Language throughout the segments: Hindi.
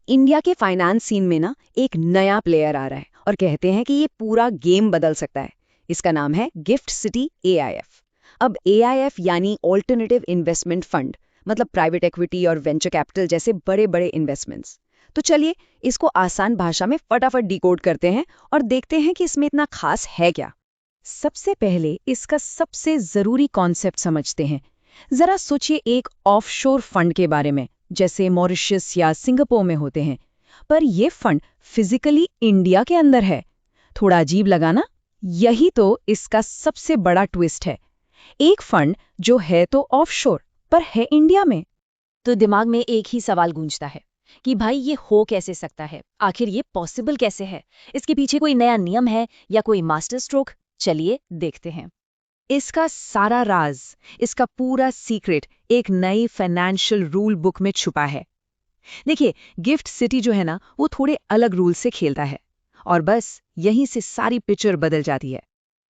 इंडिया के फाइनेंस सीन में ना एक नया प्लेयर आ रहा है और कहते हैं कि ये पूरा गेम बदल सकता है। इसका नाम है गिफ्ट सिटी एआईएफ। अब एआईएफ यानी ऑल्टरनेटिव इन्वेस्टमेंट फंड, मतलब प्राइवेट इक्विटी और वेंचर कैपिटल जैसे बड़े बड़े इन्वेस्टमेंट्स। तो चलिए इसको आसान भाषा में फटाफट डिकोड करते हैं और देखते हैं कि इसमें इतना खास है क्या। सबसे पहले इसका सबसे जरूरी कॉन्सेप्ट समझते हैं। जरा सोचिए एक ऑफशोर फंड के बारे में, जैसे मॉरिशस या सिंगापुर में होते हैं, पर ये फंड फिजिकली इंडिया के अंदर है। थोड़ा अजीब लगा ना? यही तो इसका सबसे बड़ा ट्विस्ट है। एक फंड जो है तो ऑफशोर पर है इंडिया में। तो दिमाग में एक ही सवाल गूंजता है कि भाई ये हो कैसे सकता है, आखिर ये पॉसिबल कैसे है? इसके पीछे कोई नया नियम है या कोई मास्टर स्ट्रोक? चलिए देखते हैं। इसका सारा राज, इसका पूरा सीक्रेट एक नई फाइनेंशियल रूल बुक में छुपा है। देखिए, गिफ्ट सिटी जो है ना, वो थोड़े अलग रूल से खेलता है और बस यहीं से सारी पिक्चर बदल जाती है।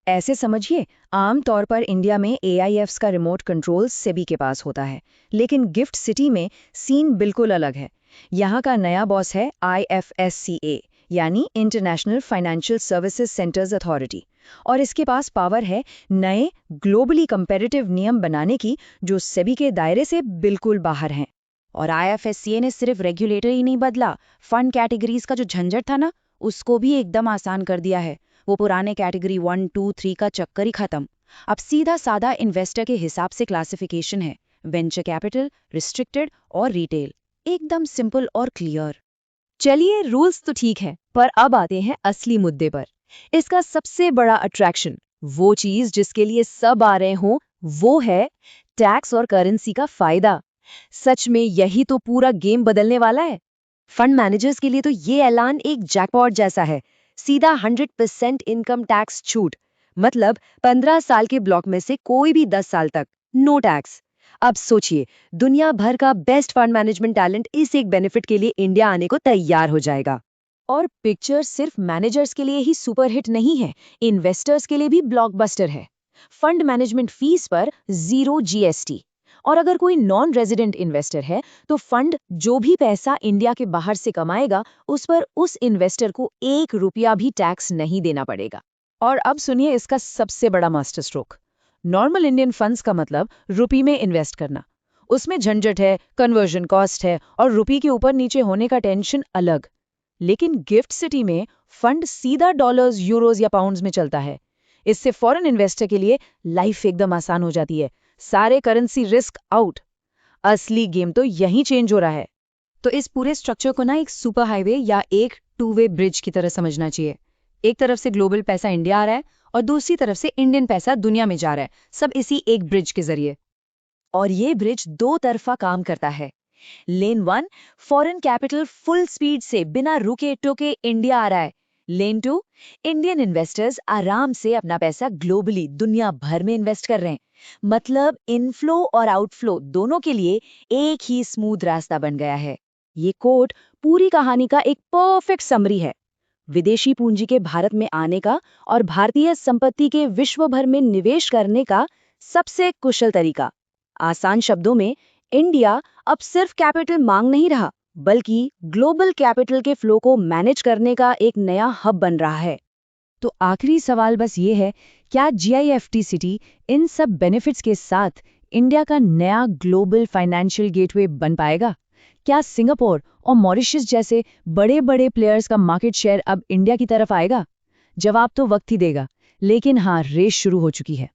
ऐसे समझिए, आमतौर पर इंडिया में एआईएफ्स का रिमोट कंट्रोल सेबी के पास होता है, लेकिन गिफ्ट सिटी में सीन बिल्कुल अलग है। यहाँ का नया बॉस है आईएफएससीए, यानी international financial services centres authority, और इसके पास पावर है नए ग्लोबली कंपेरेटिव नियम बनाने की, जो सेबी के दायरे से बिल्कुल बाहर हैं। और आईएफएससीए ने सिर्फ रेगुलेटर ही नहीं बदला, फंड कैटेगरीज का जो झंझट था ना, उसको भी एकदम आसान कर दिया है। वो पुराने कैटेगरी 1, 2, 3 का चक्कर ही खत्म। अब सीधा साधा इन्वेस्टर के हिसाब से क्लासिफिकेशन है, वेंचर कैपिटल, रिस्ट्रिक्टेड और रिटेल। एकदम सिंपल और क्लियर। चलिए, रूल्स तो ठीक है, पर अब आते हैं असली मुद्दे पर। इसका सबसे बड़ा अट्रैक्शन, वो चीज जिसके लिए सब आ रहे हों, वो है टैक्स और करेंसी का फायदा। सच में यही तो पूरा गेम बदलने वाला है। फंड मैनेजर्स के लिए तो ये ऐलान एक जैकपॉट जैसा है। सीधा 100% इनकम टैक्स छूट, मतलब 15 साल के ब्लॉक में से कोई भी 10 साल तक नो टैक्स। अब सोचिए, दुनिया भर का बेस्ट फंड मैनेजमेंट टैलेंट इस एक बेनिफिट के लिए इंडिया आने को तैयार हो जाएगा। और पिक्चर सिर्फ मैनेजर्स के लिए ही सुपरहिट नहीं है, इन्वेस्टर्स के लिए भी ब्लॉकबस्टर है। फंड मैनेजमेंट फीस पर 0 जीएसटी, और अगर कोई नॉन रेजिडेंट इन्वेस्टर है तो फंड जो भी पैसा इंडिया के बाहर से कमाएगा, उस पर उस इन्वेस्टर को 1 रुपया भी टैक्स नहीं देना पड़ेगा। और अब सुनिए इसका सबसे बड़ा master stroke. Normal Indian funds का मतलब रुपये में इन्वेस्ट करना। उसमें झंझट है, कन्वर्जन कॉस्ट है और रुपये के ऊपर नीचे होने का टेंशन अलग। लेकिन गिफ्ट सिटी में फंड सीधा डॉलर्स, यूरोज या पाउंड्स में चलता है। इससे फॉरेन इन्वेस्टर के लिए लाइफ एकदम आसान हो जाती है। सारे करेंसी रिस्क आउट। असली गेम तो यहीं चेंज हो रहा है। तो इस पूरे स्ट्रक्चर को ना एक सुपर हाईवे या एक 2 वे ब्रिज की तरह समझना चाहिए। एक तरफ से ग्लोबल पैसा इंडिया आ रहा है और दूसरी तरफ से इंडियन पैसा दुनिया में जा रहा है, सब इसी एक ब्रिज के जरिए। और ये ब्रिज 2 तरफा काम करता है। लेन 1, फॉरेन कैपिटल फुल स्पीड से बिना रुके टोके इंडिया आ रहा है। लेन 2, इंडियन इन्वेस्टर्स आराम से अपना पैसा ग्लोबली दुनिया भर में इन्वेस्ट कर रहे हैं। मतलब इनफ्लो और आउटफ्लो दोनों के लिए एक ही स्मूथ रास्ता बन गया है। ये कोट पूरी कहानी का एक परफेक्ट समरी है। विदेशी पूंजी के भारत में आने का और भारतीय संपत्ति के विश्व भर में निवेश करने का सबसे कुशल तरीका। आसान शब्दों में, इंडिया अब सिर्फ कैपिटल मांग नहीं रहा, बल्कि ग्लोबल कैपिटल के फ्लो को मैनेज करने का एक नया हब बन रहा है। तो आखिरी सवाल बस ये है, क्या जीआईएफटी सिटी इन सब बेनिफिट्स के साथ इंडिया का नया ग्लोबल फाइनेंशियल गेटवे बन पाएगा? क्या सिंगापुर और मॉरिशस जैसे बड़े बड़े प्लेयर्स का मार्केट शेयर अब इंडिया की तरफ आएगा? जवाब तो वक्त ही देगा, लेकिन हाँ, रेस शुरू हो चुकी है।